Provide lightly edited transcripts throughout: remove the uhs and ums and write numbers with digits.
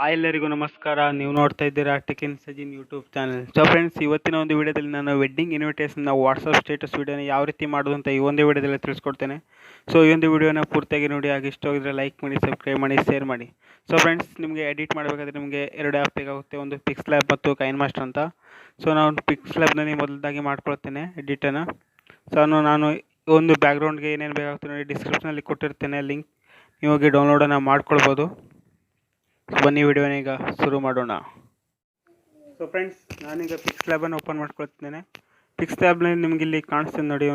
Hi ಎಲ್ಲರಿಗೂ ನಮಸ್ಕಾರ. ನೀವು ನೋಡ್ತಾ ಇದ್ದೀರಾ tech in Sajin YouTube channel. So friends, ಇವತ್ತಿನ ಒಂದು ವಿಡಿಯೋದಲ್ಲಿ ನಾನು ವೆಡ್ಡಿಂಗ್ ಇನ್ವಿಟೇಷನ್ನ ವಾಟ್ಸಪ್ ಸ್ಟೇಟಸ್ ವಿಡಿಯೋನ ಯಾವ ರೀತಿ ಮಾಡೋದು ಅಂತ ಈ ಒಂದು ವಿಡಿಯೋದಲ್ಲಿ ತಿಳಿಸ್ಕೊಡ್ತೇನೆ. ಸೊ ಈ ಒಂದು ವಿಡಿಯೋನ ಪೂರ್ತಿಯಾಗಿ ನೋಡಿ. ಹಾಗೆ ಇಷ್ಟ ಆಗಿದ್ರೆ ಲೈಕ್ ಮಾಡಿ, ಸಬ್ಸ್ಕ್ರೈಬ್ ಮಾಡಿ, ಶೇರ್ ಮಾಡಿ. ಸೊ ಫ್ರೆಂಡ್ಸ್, ನಿಮಗೆ ಎಡಿಟ್ ಮಾಡಬೇಕಾದ್ರೆ ನಿಮಗೆ ಎರಡು ಆ್ಯಪ್ ಬೇಕಾಗುತ್ತೆ, ಒಂದು ಪಿಕ್ಸ್ಲ್ಯಾಬ್ ಮತ್ತು ಕೈನ್ಮಾಸ್ಟರ್ ಅಂತ. ಸೊ ನಾನು ಪಿಕ್ಸ್ಲ್ಯಾಬ್ನಲ್ಲಿ ಮೊದಲಾಗಿ ಮಾಡ್ಕೊಳ್ತೇನೆ ಎಡಿಟನ್ನು. ಸೊ ನಾನು ಒಂದು ಬ್ಯಾಕ್ಗ್ರೌಂಡ್ಗೆ ಏನೇನು ಬೇಕಾಗುತ್ತೆ ನೋಡಿ, ಡಿಸ್ಕ್ರಿಪ್ಷನಲ್ಲಿ ಕೊಟ್ಟಿರ್ತೇನೆ ಲಿಂಕ್, ನೀವು ಹೋಗಿ ಡೌನ್ಲೋಡನ್ನು ಮಾಡ್ಕೊಳ್ಬೋದು. ಬನ್ನಿ ವಿಡಿಯೋನ ಈಗ ಶುರು ಮಾಡೋಣ. ಸೊ ಫ್ರೆಂಡ್ಸ್, ನಾನೀಗ ಪಿಕ್ಸ್ಲ್ಯಾಬನ್ನು ಓಪನ್ ಮಾಡ್ಕೊಳ್ತಿದ್ದೇನೆ. ಪಿಕ್ಸ್ಲ್ಯಾಬ್ನಲ್ಲಿ ನಿಮಗೆ ಇಲ್ಲಿ ಕಾಣಿಸ್ತದೆ ನೋಡಿ,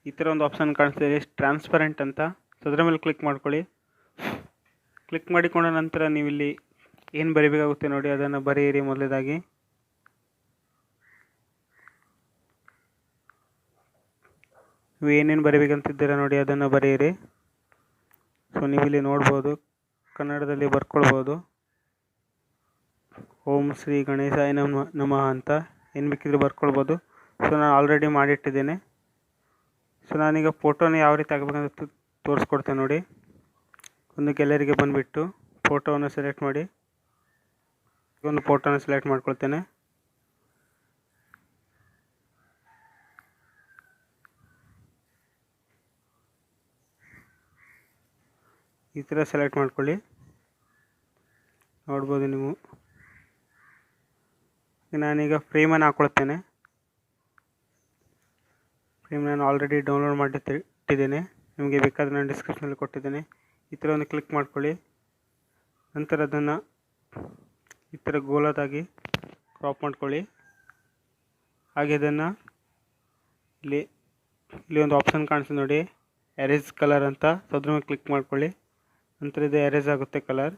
ಈ ಥರ ಒಂದು ಆಪ್ಷನ್ ಕಾಣಿಸ್ತಿದೆ, ಟ್ರಾನ್ಸ್ಪರೆಂಟ್ ಅಂತ. ಸೊ ಅದರ ಮೇಲೆ ಕ್ಲಿಕ್ ಮಾಡ್ಕೊಳ್ಳಿ. ಕ್ಲಿಕ್ ಮಾಡಿಕೊಂಡ ನಂತರ ನೀವು ಇಲ್ಲಿ ಏನು ಬರೀಬೇಕಾಗುತ್ತೆ ನೋಡಿ, ಅದನ್ನು ಬರೆಯಿರಿ. ಮೊದಲೇದಾಗಿ ನೀವು ಏನೇನು ಬರೀಬೇಕಂತಿದ್ದೀರಾ ನೋಡಿ, ಅದನ್ನು ಬರೆಯಿರಿ. ಸೊ ನೀವಿಲ್ಲಿ ನೋಡ್ಬೋದು, ಕನ್ನಡದಲ್ಲಿ ಬರ್ಕೊಳ್ಬೋದು. ಓಂ ಶ್ರೀ ಗಣೇಶಾಯ ನಮಃ ಅಂತ ಏನು ಬೇಕಿದ್ರೆ ಬರ್ಕೊಳ್ಬೋದು. ಸೊ ನಾನು ಆಲ್ರೆಡಿ ಮಾಡಿಟ್ಟಿದ್ದೇನೆ. ಸೊ ನಾನೀಗ ಫೋಟೋನ ಯಾವ ರೀತಿ ಆಗಬೇಕಂತ ತೋರಿಸ್ಕೊಡ್ತೇನೆ ನೋಡಿ. ಒಂದು ಗ್ಯಾಲರಿಗೆ ಬಂದುಬಿಟ್ಟು ಫೋಟೋವನ್ನು ಸೆಲೆಕ್ಟ್ ಮಾಡಿ, ಒಂದು ಫೋಟೋನ ಸೆಲೆಕ್ಟ್ ಮಾಡ್ಕೊಳ್ತೇನೆ. ಈ ಥರ ಸೆಲೆಕ್ಟ್ ಮಾಡ್ಕೊಳ್ಳಿ, ನೋಡ್ಬೋದು ನೀವು. ನಾನೀಗ ಫ್ರೇಮನ್ನು ಹಾಕ್ಕೊಳ್ತೇನೆ. ಫ್ರೇಮ್ ನಾನು ಆಲ್ರೆಡಿ ಡೌನ್ಲೋಡ್ ಮಾಡಿ ಇಟ್ಟಿದ್ದೇನೆ, ನಿಮಗೆ ಬೇಕಾದರೆ ನಾನು ಡಿಸ್ಕ್ರಿಪ್ಷನಲ್ಲಿ ಕೊಟ್ಟಿದ್ದೇನೆ. ಈ ಥರ ಒಂದು ಕ್ಲಿಕ್ ಮಾಡ್ಕೊಳ್ಳಿ. ನಂತರ ಅದನ್ನು ಈ ಥರ ಗೋಲದಾಗಿ ಕ್ರಾಪ್ ಮಾಡ್ಕೊಳ್ಳಿ. ಹಾಗೆ ಅದನ್ನು ಇಲ್ಲಿ ಒಂದು ಆಪ್ಷನ್ ಕಾಣಿಸ್ತದೆ ನೋಡಿ, ಎರೇಸ್ ಕಲರ್ ಅಂತ. ಸೊ ಅದ್ರ ಮೇಲೆ ಕ್ಲಿಕ್ ಮಾಡ್ಕೊಳ್ಳಿ. ನಂತರ ಇದು ಎರೇಸ್ ಆಗುತ್ತೆ ಕಲರ್,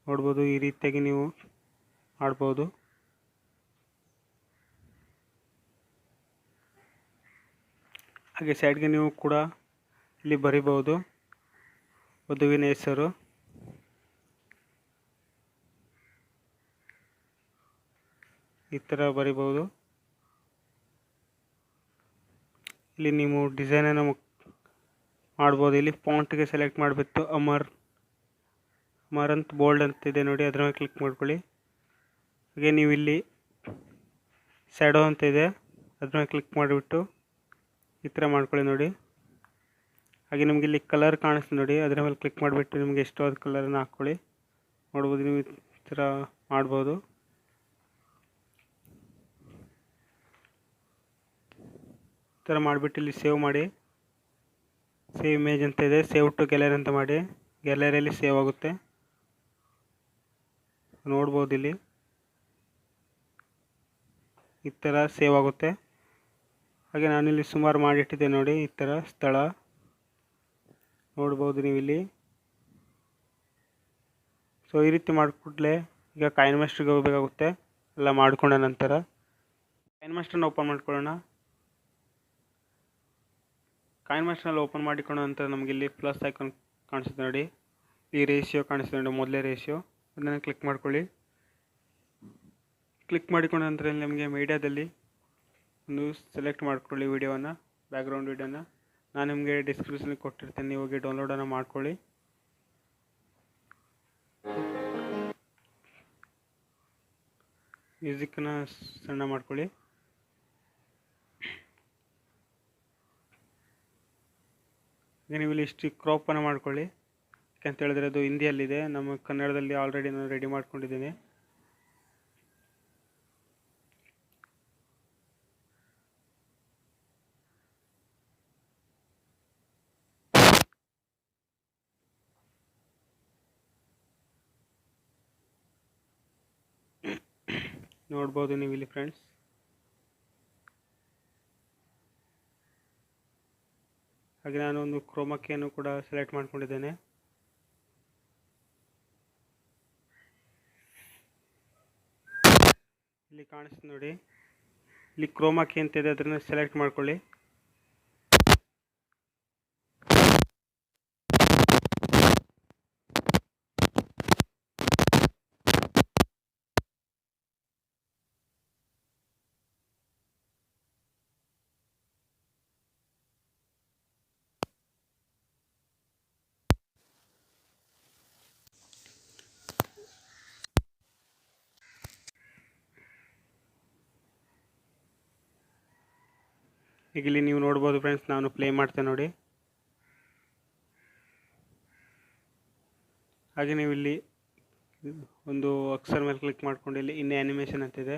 ನೋಡ್ಬೋದು. ಈ ರೀತಿಯಾಗಿ ನೀವು ಮಾಡ್ಬೋದು. ಹಾಗೆ ಸೈಡ್ಗೆ ನೀವು ಕೂಡ ಇಲ್ಲಿ ಬರಿಬೋದು ವಧುವಿನ ಹೆಸರು. ಈ ಥರ ಬರಿಬೋದು. ಇಲ್ಲಿ ನೀವು ಡಿಸೈನನ್ನು ಮಾಡ್ಬೋದು. ಇಲ್ಲಿ ಫಾಂಟ್ಗೆ ಸೆಲೆಕ್ಟ್ ಮಾಡಿಬಿಟ್ಟು ಅಮರ್ ಅಂತ ಬೋಲ್ಡ್ ಅಂತಿದೆ ನೋಡಿ, ಅದರ ಮೇಲೆ ಕ್ಲಿಕ್ ಮಾಡ್ಕೊಳ್ಳಿ. ಹಾಗೆ ನೀವು ಇಲ್ಲಿ ಸ್ಯಾಡೋ ಅಂತ ಇದೆ, ಅದ್ರ ಮೇಲೆ ಕ್ಲಿಕ್ ಮಾಡಿಬಿಟ್ಟು ಈ ಥರ ಮಾಡ್ಕೊಳ್ಳಿ ನೋಡಿ. ಹಾಗೆ ನಿಮಗೆ ಇಲ್ಲಿ ಕಲರ್ ಕಾಣಿಸ್ತದೆ ನೋಡಿ, ಅದರ ಮೇಲೆ ಕ್ಲಿಕ್ ಮಾಡಿಬಿಟ್ಟು ನಿಮಗೆ ಇಷ್ಟವಾದ ಕಲರನ್ನು ಹಾಕ್ಕೊಳ್ಳಿ. ನೋಡ್ಬೋದು, ನೀವು ಈ ಥರ ಮಾಡ್ಬೋದು. ಈ ಥರ ಮಾಡಿಬಿಟ್ಟು ಇಲ್ಲಿ ಸೇವ್ ಮಾಡಿ. ಸೇವ್ ಇಮೇಜ್ ಅಂತ ಇದೆ, ಸೇವ್ ಟು ಗ್ಯಾಲರಿ ಅಂತ ಮಾಡಿ. ಗ್ಯಾಲರಿಯಲ್ಲಿ ಸೇವ್ ಆಗುತ್ತೆ, ನೋಡ್ಬೋದು. ಇಲ್ಲಿ ಈ ಥರ ಸೇವ್ ಆಗುತ್ತೆ. ಹಾಗೆ ನಾನಿಲ್ಲಿ ಸುಮಾರು ಮಾಡಿಟ್ಟಿದ್ದೆ ನೋಡಿ, ಈ ಥರ ಸ್ಥಳ ನೋಡ್ಬೋದು ನೀವಿಲ್ಲಿ. ಸೊ ಈ ರೀತಿ ಮಾಡಿಕೊಡ್ಲೆ ಈಗ ಕೈನ್ಮಾಸ್ಟರ್ಗೆ ಹೋಗಬೇಕಾಗುತ್ತೆ. ಎಲ್ಲ ಮಾಡಿಕೊಂಡ ನಂತರ ಕೈನ್ಮಾಸ್ಟರ್ನ ಓಪನ್ ಮಾಡ್ಕೊಳ್ಳೋಣ. ಕೈನ್ಮಾಸ್ಟರ್ನಲ್ಲಿ ಓಪನ್ ಮಾಡಿಕೊಂಡ ನಂತರ ನಮಗೆ ಇಲ್ಲಿ ಪ್ಲಸ್ ಐಕಾನ್ ಕಾಣಿಸುತ್ತೆ ನೋಡಿ, ಈ ರೇಷಿಯೋ ಕಾಣಿಸುತ್ತೆ ನೋಡಿ, ಮೊದಲೇ ರೇಷಿಯೋ. ಅದನ್ನು ಕ್ಲಿಕ್ ಮಾಡ್ಕೊಳ್ಳಿ. ಕ್ಲಿಕ್ ಮಾಡಿಕೊಂಡ ನಂತರ ನಿಮಗೆ ಮೀಡಿಯಾದಲ್ಲಿ ಒಂದು ಸೆಲೆಕ್ಟ್ ಮಾಡ್ಕೊಳ್ಳಿ ವಿಡಿಯೋವನ್ನು, ಬ್ಯಾಕ್ಗ್ರೌಂಡ್ ವಿಡಿಯೋನ. ನಾನು ನಿಮಗೆ ಡಿಸ್ಕ್ರಿಪ್ಷನ್ಗೆ ಕೊಟ್ಟಿರ್ತೇನೆ, ನೀವು ಹೋಗಿ ಡೌನ್ಲೋಡನ್ನು ಮಾಡ್ಕೊಳ್ಳಿ. ಮ್ಯೂಸಿಕ್ಕನ್ನು ಸಣ್ಣ ಮಾಡ್ಕೊಳ್ಳಿ. ಈಗ ನೀವು ಇಲ್ಲಿ ಇಷ್ಟು ಕ್ರಾಪನ್ನು ಮಾಡ್ಕೊಳ್ಳಿ. ಯಾಕಂತ ಹೇಳಿದ್ರೆ ಅದು ಹಿಂದಿಯಲ್ಲಿದೆ, ನಮ್ಮ ಕನ್ನಡದಲ್ಲಿ ಆಲ್ರೆಡಿ ನಾನು ರೆಡಿ ಮಾಡ್ಕೊಂಡಿದ್ದೀನಿ. ನೋಡ್ಬೋದು ನೀವು ಇಲ್ಲಿ ಫ್ರೆಂಡ್ಸ್. ಹಾಗೆ ನಾನು ಒಂದು ಕ್ರೋಮಾಕಿಯನ್ನು ಕೂಡ ಸೆಲೆಕ್ಟ್ ಮಾಡ್ಕೊಂಡಿದ್ದೇನೆ. ಇಲ್ಲಿ ಕಾಣಿಸ್ತದೆ ನೋಡಿ, ಇಲ್ಲಿ ಕ್ರೋಮಾಕಿ ಅಂತಿದೆ, ಅದನ್ನು ಸೆಲೆಕ್ಟ್ ಮಾಡ್ಕೊಳ್ಳಿ. ಈಗ ಇಲ್ಲಿ ನೀವು ನೋಡ್ಬೋದು ಫ್ರೆಂಡ್ಸ್, ನಾನು ಪ್ಲೇ ಮಾಡ್ತೇನೆ ನೋಡಿ. ಹಾಗೆ ನೀವು ಇಲ್ಲಿ ಒಂದು ಅಕ್ಷರ ಮೇಲೆ ಕ್ಲಿಕ್ ಮಾಡ್ಕೊಂಡು ಇಲ್ಲಿ ಇನ್ನು ಆ್ಯನಿಮೇಷನ್ ಅಂತಿದೆ,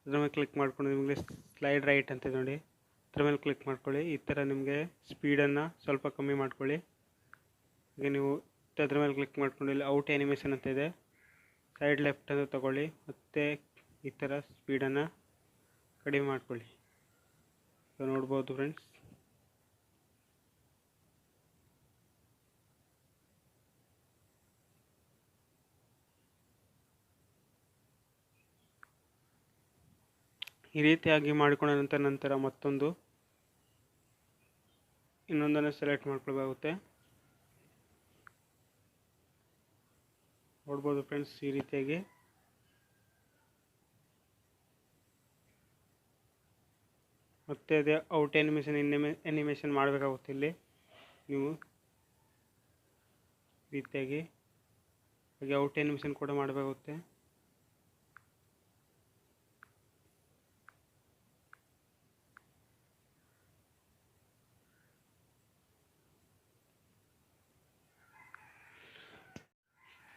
ಅದ್ರ ಮೇಲೆ ಕ್ಲಿಕ್ ಮಾಡ್ಕೊಂಡು ನಿಮಗೆ ಸ್ಲೈಡ್ ರೈಟ್ ಅಂತಿದೆ ನೋಡಿ, ಅದ್ರ ಮೇಲೆ ಕ್ಲಿಕ್ ಮಾಡ್ಕೊಳ್ಳಿ. ಈ ಥರ ನಿಮಗೆ ಸ್ಪೀಡನ್ನು ಸ್ವಲ್ಪ ಕಮ್ಮಿ ಮಾಡ್ಕೊಳ್ಳಿ. ಹಾಗೆ ನೀವು ಅದ್ರ ಮೇಲೆ ಕ್ಲಿಕ್ ಮಾಡ್ಕೊಂಡು ಇಲ್ಲಿ ಔಟ್ ಆ್ಯನಿಮೇಷನ್ ಅಂತಿದೆ, ಸೈಡ್ ಲೆಫ್ಟ್ ಅಂತ ತಗೊಳ್ಳಿ, ಮತ್ತು ಈ ಥರ ಸ್ಪೀಡನ್ನು ಕಡಿಮೆ ಮಾಡ್ಕೊಳ್ಳಿ. ನೋಡ್ಬೋದು ಫ್ರೆಂಡ್ಸ್. ಈ ರೀತಿಯಾಗಿ ಮಾಡಿಕೊಂಡ ನಂತರ ಇನ್ನೊಂದನ್ನು ಸೆಲೆಕ್ಟ್ ಮಾಡ್ಕೊಳ್ಬೇಕಾಗುತ್ತೆ. ನೋಡ್ಬೋದು ಫ್ರೆಂಡ್ಸ್, ಈ ರೀತಿಯಾಗಿ ಮತ್ತೆ ಅದೇ ಔಟ್ ಆ್ಯನಿಮೇಷನ್ ಮಾಡಬೇಕಾಗುತ್ತೆ. ಇಲ್ಲಿ ನೀವು ರೀತಿಯಾಗಿ ಹಾಗೆ ಔಟ್ ಆ್ಯನಿಮೇಷನ್ ಕೂಡ ಮಾಡಬೇಕಾಗುತ್ತೆ.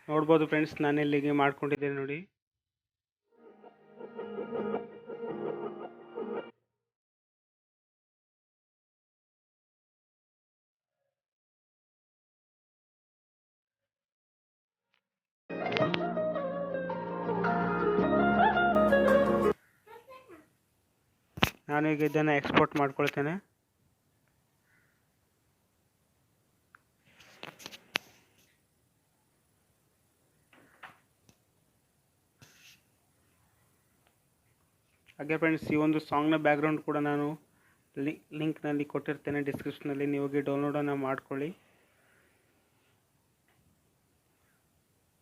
ನೋಡ್ಬೋದು ಫ್ರೆಂಡ್ಸ್, ನಾನು ಇಲ್ಲಿಗೆ ಮಾಡ್ಕೊಂಡಿದ್ದೇನೆ ನೋಡಿ. ನಾನು ಈಗ ಇದನ್ನು ಎಕ್ಸ್ಪೋರ್ಟ್ ಮಾಡ್ಕೊಳ್ತೇನೆ. ಹಾಗೆ ಫ್ರೆಂಡ್ಸ್, ಈ ಒಂದು ಸಾಂಗ್ನ ಬ್ಯಾಕ್ಗ್ರೌಂಡ್ ಕೂಡ ನಾನು ಲಿಂಕ್ನಲ್ಲಿ ಕೊಟ್ಟಿರ್ತೇನೆ ಡಿಸ್ಕ್ರಿಪ್ಷನಲ್ಲಿ, ನೀವು ಹೋಗಿ ಡೌನ್ಲೋಡನ್ನು ಮಾಡ್ಕೊಳ್ಳಿ.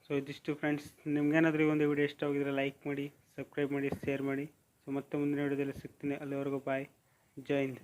ಸೊ ಇದಿಷ್ಟು ಫ್ರೆಂಡ್ಸ್. ನಿಮ್ಗೇನಾದರೂ ಈ ಒಂದು ವಿಡಿಯೋ ಇಷ್ಟವಾಗಿದ್ದರೆ ಲೈಕ್ ಮಾಡಿ, ಸಬ್ಸ್ಕ್ರೈಬ್ ಮಾಡಿ, ಶೇರ್ ಮಾಡಿ. ಸೊ ಮತ್ತೆ ಮುಂದಿನ ವಿಡಿಯೋದಲ್ಲಿ ಸಿಗ್ತೀನಿ. ಅಲ್ಲಿವರೆಗೂ ಬಾಯ್, ಜೈ ಹಿಂದ್.